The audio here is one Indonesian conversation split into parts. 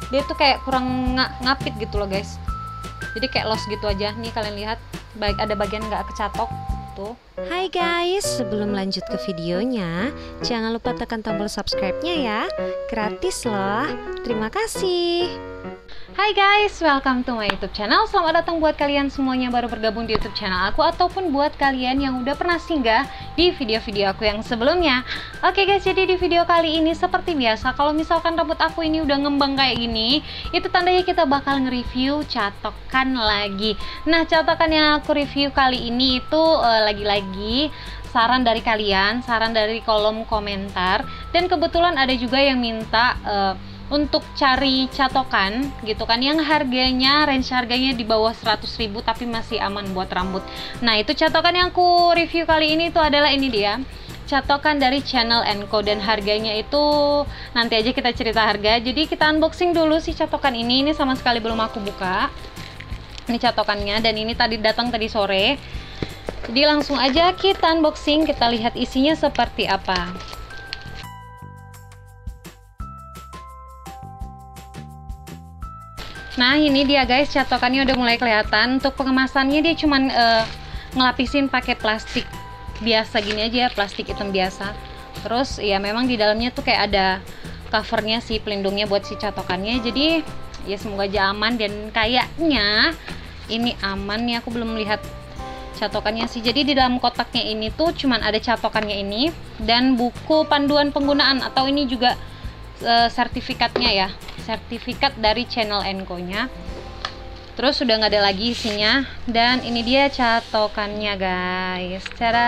dia tuh kayak kurang ngapit gitu loh guys. Jadi kayak los gitu aja. Nih kalian lihat, baik ada bagian nggak kecatok tuh. Hai guys, sebelum lanjut ke videonya, jangan lupa tekan tombol subscribe-nya ya. Gratis loh. Terima kasih. Hai guys, welcome to my YouTube channel. Selamat datang buat kalian semuanya baru bergabung di YouTube channel aku, ataupun buat kalian yang udah pernah singgah di video-video aku yang sebelumnya. Oke guys, jadi di video kali ini seperti biasa, kalau misalkan rambut aku ini udah ngembang kayak gini, itu tandanya kita bakal nge-review catokan lagi. Nah, catokan yang aku review kali ini itu lagi-lagi saran dari kalian, saran dari kolom komentar, dan kebetulan ada juga yang minta untuk cari catokan gitu kan, yang harganya, range harganya di bawah 100.000 tapi masih aman buat rambut. Nah, itu catokan yang aku review kali ini tuh adalah ini dia, catokan dari Channel & Co, dan harganya itu nanti aja kita cerita harga. Jadi kita unboxing dulu si catokan ini sama sekali belum aku buka. Ini catokannya, dan ini datang tadi sore. Jadi langsung aja kita unboxing, kita lihat isinya seperti apa. Nah, ini dia guys, catokannya udah mulai kelihatan. Untuk pengemasannya dia cuman ngelapisin pakai plastik biasa gini aja, plastik hitam biasa. Terus ya memang di dalamnya tuh kayak ada covernya sih, pelindungnya buat si catokannya. Jadi ya semoga aja aman, dan kayaknya ini aman nih, aku belum lihat catokannya sih. Jadi di dalam kotaknya ini tuh cuman ada catokannya ini dan buku panduan penggunaan, atau ini juga sertifikatnya ya, sertifikat dari Channel & Co nya. Terus sudah nggak ada lagi isinya, dan ini dia catokannya guys. Cara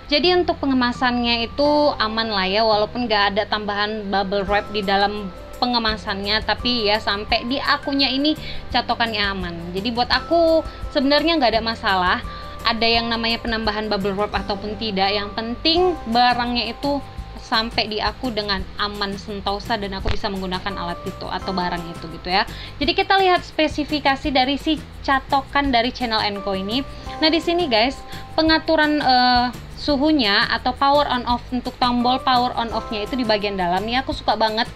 jadi untuk pengemasannya itu aman lah ya, walaupun nggak ada tambahan bubble wrap di dalam pengemasannya, tapi ya sampai di akunya ini catokannya aman. Jadi buat aku sebenarnya nggak ada masalah ada yang namanya penambahan bubble wrap ataupun tidak, yang penting barangnya itu sampai di aku dengan aman sentosa dan aku bisa menggunakan alat itu atau barang itu gitu ya. Jadi kita lihat spesifikasi dari si catokan dari Channel & Co ini. Nah, di sini guys, pengaturan suhunya atau power on off, untuk tombol power on off-nya itu di bagian dalam. Nih aku suka banget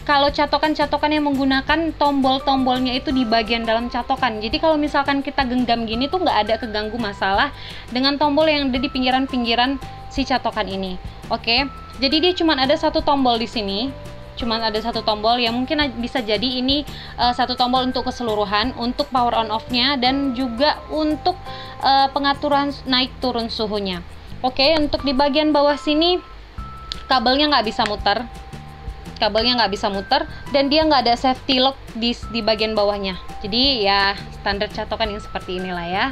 kalau catokan-catokan yang menggunakan tombol-tombolnya itu di bagian dalam catokan. Jadi kalau misalkan kita genggam gini tuh nggak ada keganggu masalah dengan tombol yang ada di pinggiran-pinggiran si catokan ini. Oke, jadi dia cuma ada satu tombol di sini, cuma ada satu tombol, yang mungkin bisa jadi ini satu tombol untuk keseluruhan, untuk power on off-nya dan juga untuk pengaturan naik turun suhunya. Oke, untuk di bagian bawah sini kabelnya nggak bisa muter. Kabelnya nggak bisa muter, dan dia nggak ada safety lock di bagian bawahnya. Jadi ya standar catokan yang seperti inilah ya.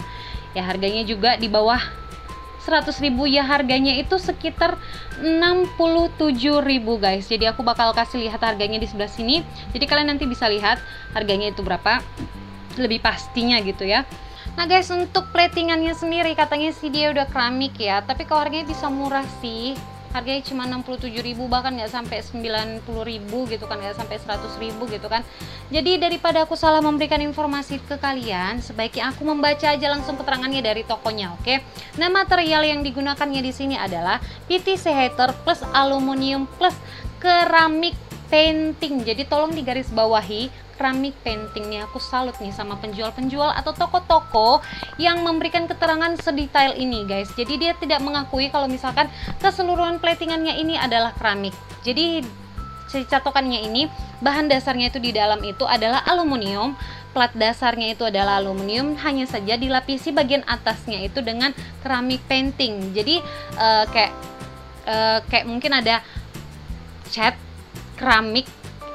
Ya harganya juga di bawah 100.000 ya, harganya itu sekitar 67.000 guys. Jadi aku bakal kasih lihat harganya di sebelah sini. Jadi kalian nanti bisa lihat harganya itu berapa, lebih pastinya gitu ya. Nah guys, untuk platingannya sendiri katanya sih dia udah keramik ya, tapi kalau harganya bisa murah sih. Harganya cuma 67.000, bahkan nggak sampai 90.000 gitu kan, nggak sampai 100.000 gitu kan. Jadi daripada aku salah memberikan informasi ke kalian, sebaiknya aku membaca aja langsung keterangannya dari tokonya, oke? Nah, material yang digunakannya di sini adalah PTC heater plus aluminium plus keramik painting. Jadi tolong digaris bawahi keramik painting nih. Aku salut nih sama penjual-penjual atau toko-toko yang memberikan keterangan sedetail ini guys. Jadi dia tidak mengakui kalau misalkan keseluruhan platingannya ini adalah keramik. Jadi si catokannya ini bahan dasarnya itu di dalam itu adalah aluminium, plat dasarnya itu adalah aluminium, hanya saja dilapisi bagian atasnya itu dengan keramik painting. Jadi kayak mungkin ada cat keramik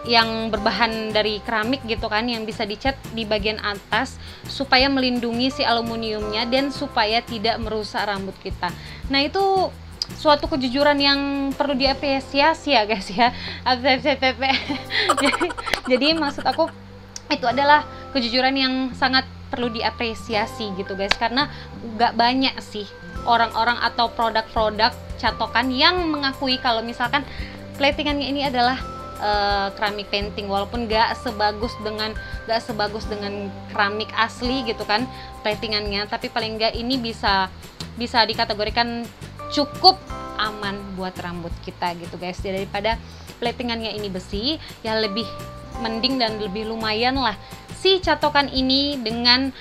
yang berbahan dari keramik gitu kan, yang bisa dicat di bagian atas supaya melindungi si aluminiumnya dan supaya tidak merusak rambut kita. Nah, itu suatu kejujuran yang perlu diapresiasi ya guys ya. Jadi maksud aku itu adalah kejujuran yang sangat perlu diapresiasi gitu guys, karena gak banyak sih orang-orang atau produk-produk catokan yang mengakui kalau misalkan platingannya ini adalah keramik painting, walaupun gak sebagus dengan keramik asli gitu kan platingannya, tapi paling enggak ini bisa dikategorikan cukup aman buat rambut kita gitu guys, daripada platingannya ini besi ya lebih mending dan lebih lumayan lah si catokan ini dengan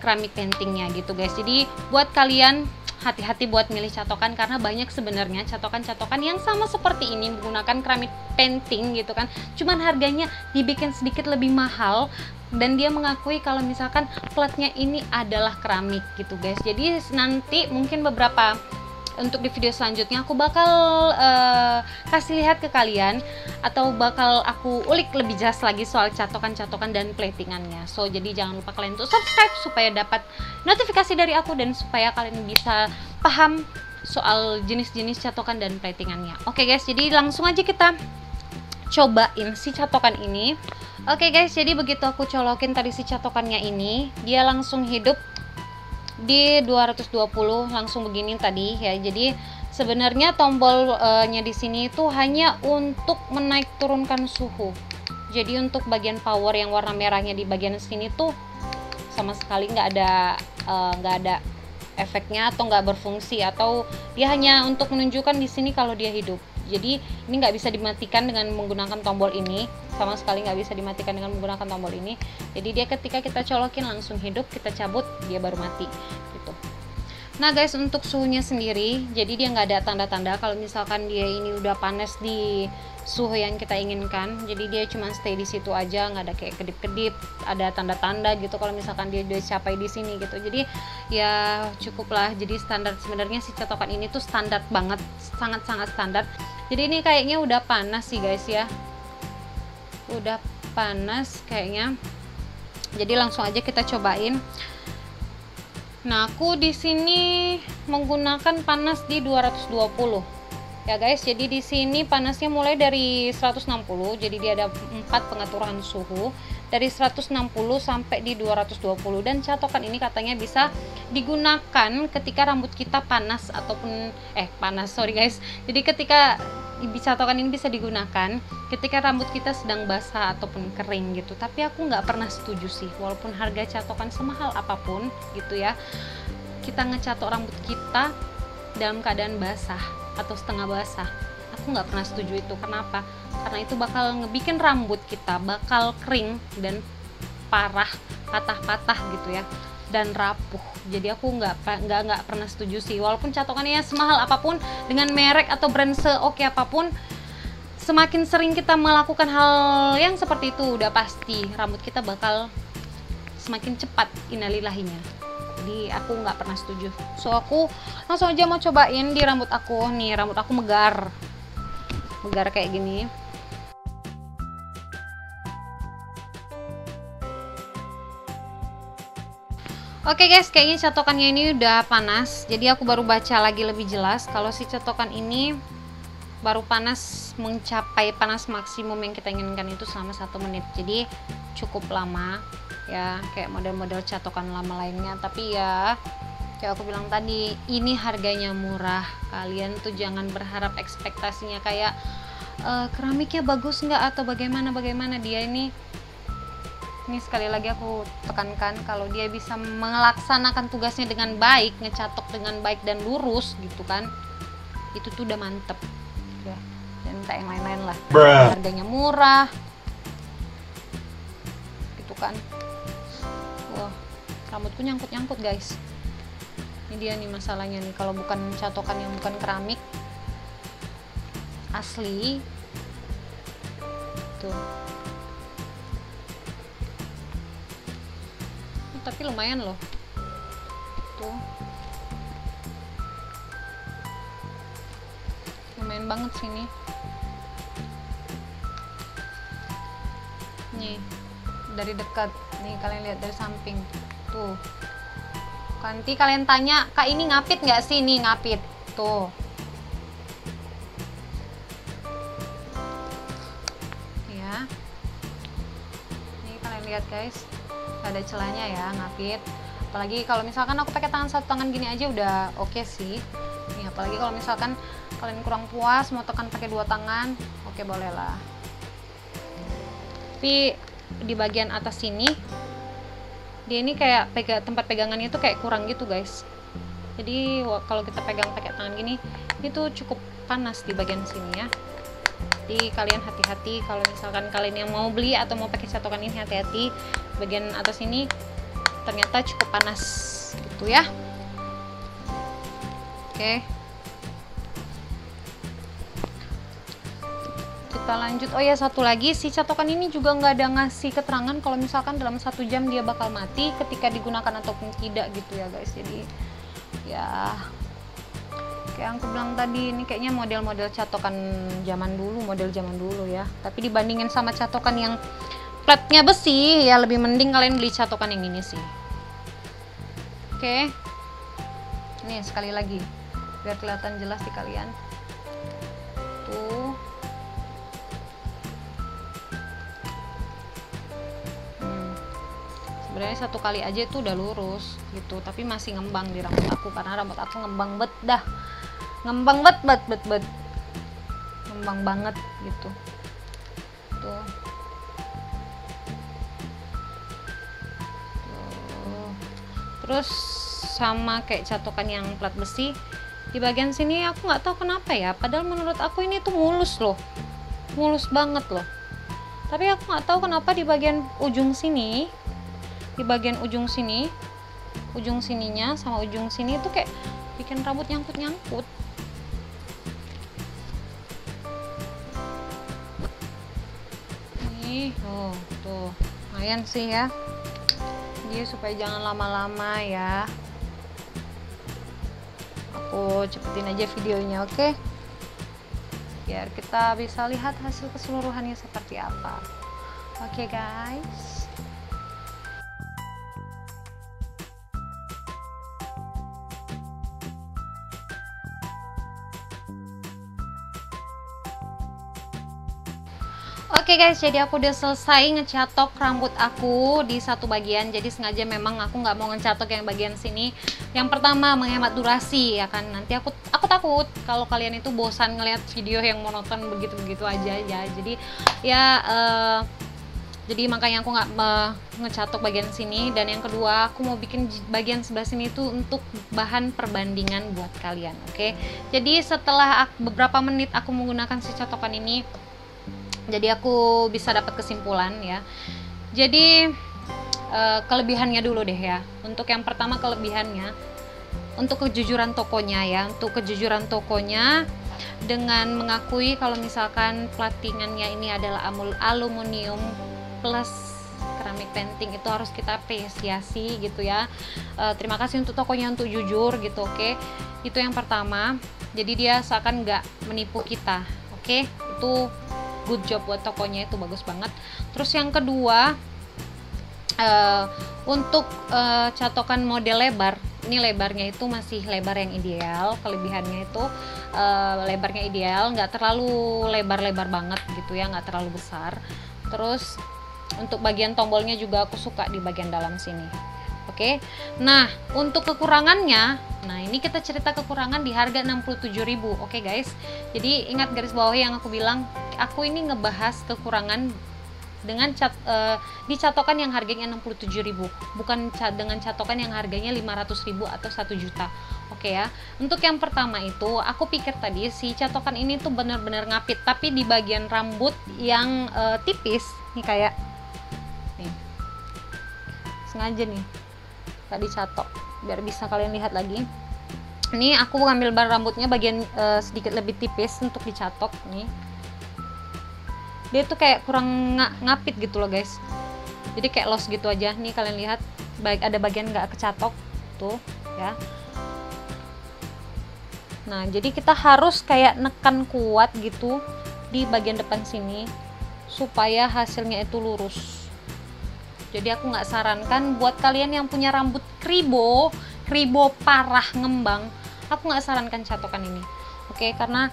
keramik paintingnya gitu guys. Jadi buat kalian hati-hati buat milih catokan, karena banyak sebenarnya catokan-catokan yang sama seperti ini menggunakan keramik painting gitu kan, cuman harganya dibikin sedikit lebih mahal, dan dia mengakui kalau misalkan platnya ini adalah keramik gitu guys. Jadi nanti mungkin beberapa untuk di video selanjutnya aku bakal kasih lihat ke kalian, atau bakal aku ulik lebih jelas lagi soal catokan-catokan dan platingannya. So jadi jangan lupa kalian untuk subscribe supaya dapat notifikasi dari aku, dan supaya kalian bisa paham soal jenis-jenis catokan dan platingannya. Oke guys, jadi langsung aja kita cobain si catokan ini. Oke guys, jadi begitu aku colokin tadi si catokannya ini, dia langsung hidup di 220 langsung begini tadi ya. Jadi sebenarnya tombolnya di sini itu hanya untuk menaik turunkan suhu. Jadi untuk bagian power yang warna merahnya di bagian sini tuh sama sekali nggak ada efeknya atau nggak berfungsi, atau dia hanya untuk menunjukkan di sini kalau dia hidup. Jadi ini nggak bisa dimatikan dengan menggunakan tombol ini, sama sekali nggak bisa dimatikan dengan menggunakan tombol ini. Jadi dia ketika kita colokin langsung hidup, kita cabut dia baru mati gitu. Nah guys, untuk suhunya sendiri, jadi dia nggak ada tanda-tanda kalau misalkan dia ini udah panas di suhu yang kita inginkan. Jadi dia cuma stay di situ aja, nggak ada kayak kedip-kedip, ada tanda-tanda gitu kalau misalkan dia udah capai di sini gitu. Jadi ya cukuplah. Jadi standar sebenarnya si catokan ini tuh standar banget, sangat-sangat standar. Jadi ini kayaknya udah panas sih guys ya, udah panas kayaknya. Jadi langsung aja kita cobain. Nah, aku di sini menggunakan panas di 220 ya guys. Jadi di sini panasnya mulai dari 160. Jadi dia ada 4 pengaturan suhu dari 160 sampai di 220, dan catokan ini katanya bisa digunakan ketika rambut kita panas ataupun sorry guys. Jadi ketika catokan ini bisa digunakan ketika rambut kita sedang basah ataupun kering gitu. Tapi aku nggak pernah setuju sih, walaupun harga catokan semahal apapun gitu ya, kita ngecatok rambut kita dalam keadaan basah atau setengah basah, aku nggak pernah setuju itu. Kenapa? Karena itu bakal ngebikin rambut kita bakal kering dan parah, patah-patah gitu ya, dan rapuh. Jadi aku nggak pernah setuju sih, walaupun catokannya semahal apapun, dengan merek atau brand seoke apapun, semakin sering kita melakukan hal yang seperti itu, udah pasti rambut kita bakal semakin cepat innalillahinya. Jadi aku nggak pernah setuju. So aku langsung aja mau cobain di rambut aku. Nih rambut aku megar kayak gini. Oke guys, kayaknya catokannya ini udah panas. Jadi aku baru baca lagi lebih jelas kalau si catokan ini baru panas, mencapai panas maksimum yang kita inginkan itu selama 1 menit. Jadi cukup lama ya, kayak model-model catokan lama lainnya. Tapi ya kayak aku bilang tadi, ini harganya murah. Kalian tuh jangan berharap ekspektasinya kayak keramiknya bagus nggak atau bagaimana. Dia ini sekali lagi aku tekankan, kalau dia bisa melaksanakan tugasnya dengan baik, ngecatok dengan baik dan lurus gitu kan, itu tuh udah mantep ya. Dan minta yang lain-lain lah. Harganya murah gitu kan. Wah, rambutku nyangkut guys. Ini dia nih masalahnya nih, kalau bukan catokan yang bukan keramik asli tuh. Tapi lumayan loh tuh, lumayan banget sini nih, dari dekat nih, kalian lihat dari samping tuh. Nanti kalian tanya, kak ini ngapit nggak sih? Nih ngapit tuh ya. Nih kalian lihat guys, gak ada celahnya ya, ngapit. Apalagi kalau misalkan aku pakai satu tangan gini aja udah oke sih nih. Apalagi kalau misalkan kalian kurang puas mau tekan pakai 2 tangan, oke boleh lah. Tapi di bagian atas sini dia ini kayak tempat pegangannya itu kayak kurang gitu guys. Jadi kalau kita pegang pakai tangan gini, itu cukup panas di bagian sini ya. Jadi kalian hati-hati kalau misalkan kalian yang mau beli atau mau pakai catokan ini, hati-hati. Bagian atas ini ternyata cukup panas gitu ya. Oke, kita lanjut. Oh ya, satu lagi, si catokan ini juga nggak ada ngasih keterangan kalau misalkan dalam 1 jam dia bakal mati ketika digunakan ataupun tidak gitu ya guys. Jadi ya kayak aku bilang tadi, ini kayaknya model-model catokan zaman dulu ya. Tapi dibandingin sama catokan yang platnya besi, ya lebih mending kalian beli catokan yang ini sih. Oke, ini sekali lagi biar kelihatan jelas di kalian tuh. Sebenarnya 1 kali aja itu udah lurus gitu, tapi masih ngembang di rambut aku karena rambut aku ngembang ngembang banget gitu tuh. Terus sama kayak catokan yang plat besi, di bagian sini aku nggak tahu kenapa ya, padahal menurut aku ini tuh mulus banget loh, tapi aku nggak tahu kenapa di bagian ujung sini, ujung sininya sama ujung sini itu kayak bikin rambut nyangkut. Nih, tuh lumayan sih ya. Dia supaya jangan lama-lama ya. Aku cepetin aja videonya, oke? Biar kita bisa lihat hasil keseluruhannya seperti apa. Oke guys. Oke guys, jadi aku udah selesai ngecatok rambut aku di satu bagian. Jadi sengaja memang aku nggak mau ngecatok yang bagian sini. Yang pertama, menghemat durasi ya kan. Nanti aku takut kalau kalian itu bosan ngeliat video yang monoton begitu-begitu aja ya. Jadi ya jadi makanya aku nggak ngecatok bagian sini. Dan yang kedua, aku mau bikin bagian sebelah sini itu untuk bahan perbandingan buat kalian. Oke, jadi setelah beberapa menit aku menggunakan si catokan ini, jadi aku bisa dapat kesimpulan ya. Jadi kelebihannya dulu deh ya. Untuk yang pertama, kelebihannya untuk kejujuran tokonya ya. Untuk kejujuran tokonya dengan mengakui kalau misalkan platingannya ini adalah aluminium plus keramik painting, itu harus kita apresiasi gitu ya. Terima kasih untuk tokonya untuk jujur gitu. Oke, itu yang pertama. Jadi dia seakan nggak menipu kita. Oke, itu good job buat tokonya, itu bagus banget. Terus yang kedua, untuk catokan model lebar, ini lebarnya itu masih lebar yang ideal. Kelebihannya itu lebarnya ideal, nggak terlalu lebar-lebar banget gitu ya, nggak terlalu besar. Terus untuk bagian tombolnya juga aku suka di bagian dalam sini. Oke, nah untuk kekurangannya, nah ini kita cerita kekurangan di harga 67.000. Oke guys, jadi ingat garis bawah yang aku bilang, aku ini ngebahas kekurangan dengan di catokan yang harganya 67.000, bukan dengan catokan yang harganya 500.000 atau 1 juta. Oke ya, untuk yang pertama itu aku pikir tadi si catokan ini tuh bener-bener ngapit, tapi di bagian rambut yang tipis nih, kayak nih, sengaja nih gak dicatok biar bisa kalian lihat lagi. Ini aku ngambil bar rambutnya bagian sedikit lebih tipis untuk dicatok nih. Dia tuh kayak kurang ngapit gitu loh guys. Jadi kayak loss gitu aja. Nih kalian lihat, baik ada bagian nggak kecatok tuh ya. Nah jadi kita harus kayak nekan kuat gitu di bagian depan sini supaya hasilnya itu lurus. Jadi aku nggak sarankan buat kalian yang punya rambut kribo parah ngembang, aku nggak sarankan catokan ini. Oke, karena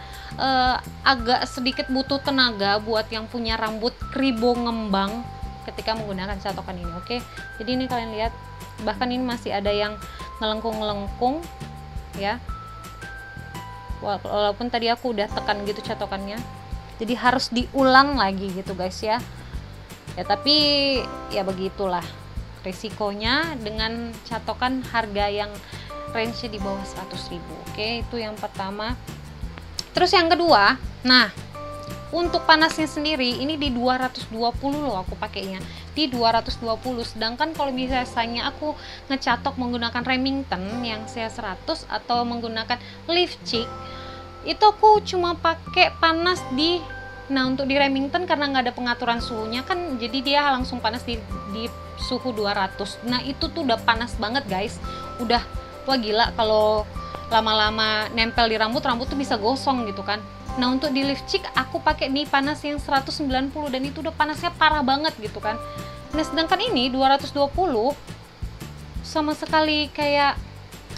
agak sedikit butuh tenaga buat yang punya rambut kribo ngembang ketika menggunakan catokan ini. Oke, jadi ini kalian lihat, bahkan ini masih ada yang ngelengkung ya, walaupun tadi aku udah tekan gitu catokannya. Jadi harus diulang lagi gitu guys ya. Ya tapi ya begitulah risikonya dengan catokan harga yang range di bawah 100.000. Oke, itu yang pertama. Terus yang kedua, nah Untuk panasnya sendiri ini di 220 loh aku pakainya, di 220. Sedangkan kalau biasanya aku ngecatok menggunakan Remington yang CA100 atau menggunakan Lift Chick, itu aku cuma pakai panas di, nah untuk di Remington karena nggak ada pengaturan suhunya kan, jadi dia langsung panas di suhu 200. Nah itu tuh udah panas banget guys, udah wah gila, kalau lama-lama nempel di rambut tuh bisa gosong gitu kan. Nah untuk di Lift Chick aku pakai di panas yang 190 dan itu udah panasnya parah banget gitu kan. Nah sedangkan ini 220 sama sekali kayak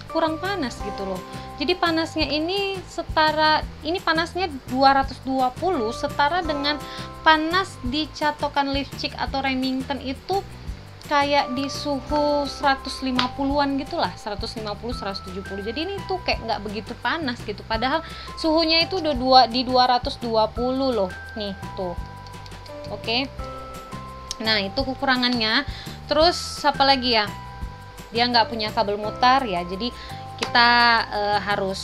kurang panas gitu loh. Jadi panasnya ini setara, ini panasnya 220 setara dengan panas di catokan Lift Chick atau Remington itu kayak di suhu 150-an gitulah, 150 170. Jadi ini tuh kayak nggak begitu panas gitu, padahal suhunya itu udah di 220 loh nih tuh. Oke. Nah itu kekurangannya. Terus apa lagi ya, dia nggak punya kabel mutar ya, jadi kita harus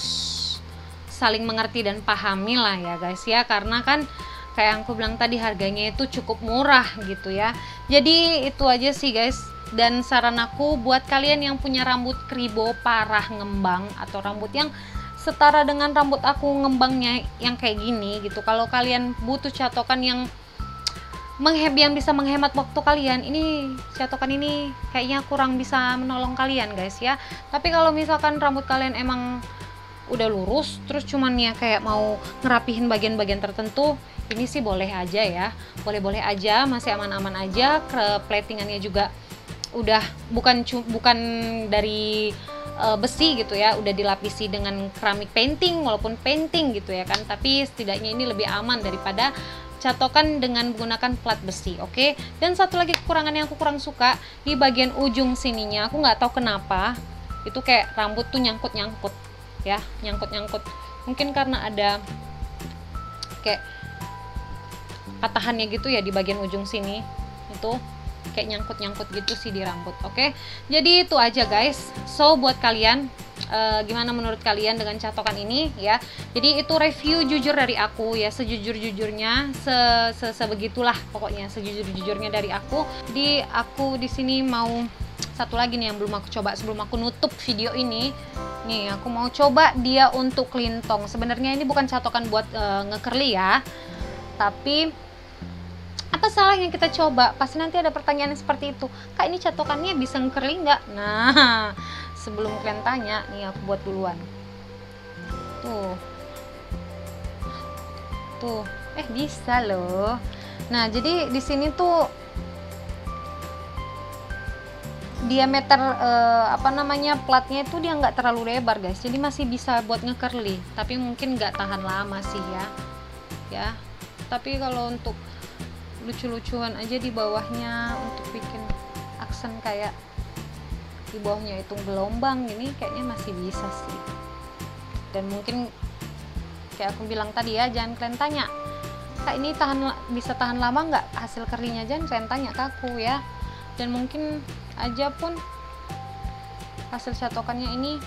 saling mengerti dan pahami lah ya guys ya, karena kan kayak yang aku bilang tadi harganya itu cukup murah gitu ya. Jadi itu aja sih guys, dan saran aku buat kalian yang punya rambut kribo parah ngembang atau rambut yang setara dengan rambut aku ngembangnya yang kayak gini gitu, kalau kalian butuh catokan yang bisa menghemat waktu kalian, ini catokan ini kayaknya kurang bisa menolong kalian guys ya. Tapi kalau misalkan rambut kalian emang udah lurus terus cuman ya kayak mau ngerapihin bagian-bagian tertentu, ini sih boleh aja ya, boleh-boleh aja, masih aman-aman aja. Platingannya juga udah bukan dari besi gitu ya, udah dilapisi dengan keramik painting, walaupun painting gitu ya kan, tapi setidaknya ini lebih aman daripada catokan dengan menggunakan plat besi. Oke. Dan satu lagi kekurangan yang aku kurang suka di bagian ujung sininya, aku nggak tahu kenapa itu kayak rambut tuh nyangkut-nyangkut ya, nyangkut-nyangkut, mungkin karena ada kayak patahannya gitu ya di bagian ujung sini, itu kayak nyangkut-nyangkut gitu sih di rambut. Oke. Jadi itu aja guys. So buat kalian gimana menurut kalian dengan catokan ini ya. Jadi itu review jujur dari aku ya, sejujur-jujurnya, sebegitulah pokoknya, sejujur-jujurnya dari aku. Aku di sini mau satu lagi nih yang belum aku coba sebelum aku nutup video ini. Nih aku mau coba dia untuk kelintong. Sebenarnya ini bukan catokan buat nge-curly ya, tapi apa salahnya kita coba? Pasti nanti ada pertanyaan seperti itu, Kak ini catokannya bisa nge-curly nggak? Nah sebelum kalian tanya nih aku buat duluan. Tuh bisa loh. Nah jadi di sini tuh diameter platnya itu dia nggak terlalu lebar guys, jadi masih bisa buat nge-curly, tapi mungkin nggak tahan lama sih ya. Tapi kalau untuk lucu-lucuan aja di bawahnya, untuk bikin aksen kayak di bawahnya itu gelombang gini, kayaknya masih bisa sih. Dan mungkin kayak aku bilang tadi ya, jangan kalian tanya, Kak ini bisa tahan lama nggak hasil curlynya, jangan kalian tanya ke aku ya. Dan mungkin aja pun hasil catokannya ini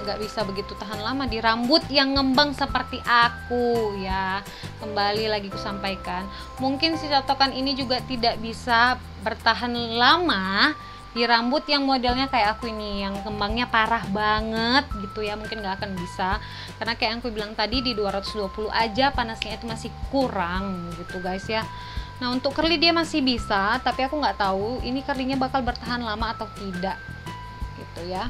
nggak bisa begitu tahan lama di rambut yang ngembang seperti aku ya. Kembali lagi ku sampaikan, mungkin si catokan ini juga tidak bisa bertahan lama di rambut yang modelnya kayak aku ini, yang kembangnya parah banget gitu ya, mungkin nggak akan bisa, karena kayak yang aku bilang tadi di 220 aja panasnya itu masih kurang gitu guys ya. Nah untuk curly dia masih bisa, tapi aku nggak tahu ini curlynya bakal bertahan lama atau tidak gitu ya.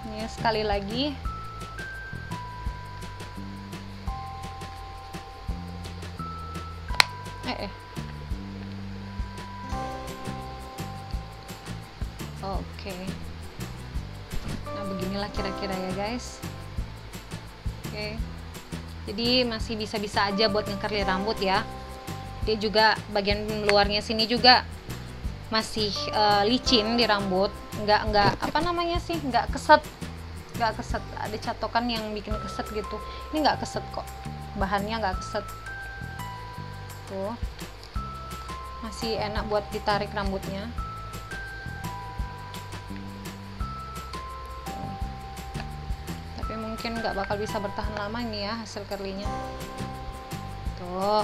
Ini sekali lagi. Oke. Nah beginilah kira-kira ya guys. Oke. Jadi masih bisa-bisa aja buat nge-curly rambut ya. Dia juga bagian luarnya sini juga masih licin di rambut, nggak keset, ada catokan yang bikin keset gitu. Ini nggak keset kok, bahannya nggak keset tuh, masih enak buat ditarik rambutnya. Tapi mungkin nggak bakal bisa bertahan lama ini ya hasil curlynya tuh.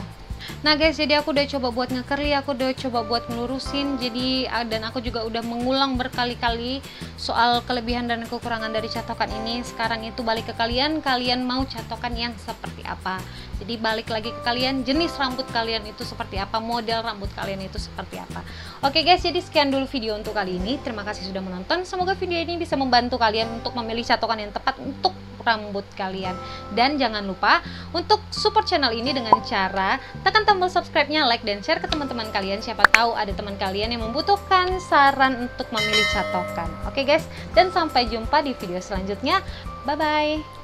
Nah guys, jadi aku udah coba buat nge-curly, aku udah coba buat ngelurusin, jadi dan aku juga udah mengulang berkali-kali soal kelebihan dan kekurangan dari catokan ini. Sekarang itu balik ke kalian, kalian mau catokan yang seperti apa. Jadi balik lagi ke kalian, jenis rambut kalian itu seperti apa, model rambut kalian itu seperti apa. Oke guys, jadi sekian dulu video untuk kali ini. Terima kasih sudah menonton, semoga video ini bisa membantu kalian untuk memilih catokan yang tepat untuk rambut kalian. Dan jangan lupa untuk support channel ini dengan cara tekan tombol subscribe-nya, like dan share ke teman-teman kalian. Siapa tahu ada teman kalian yang membutuhkan saran untuk memilih catokan. Oke guys, dan sampai jumpa di video selanjutnya. Bye bye.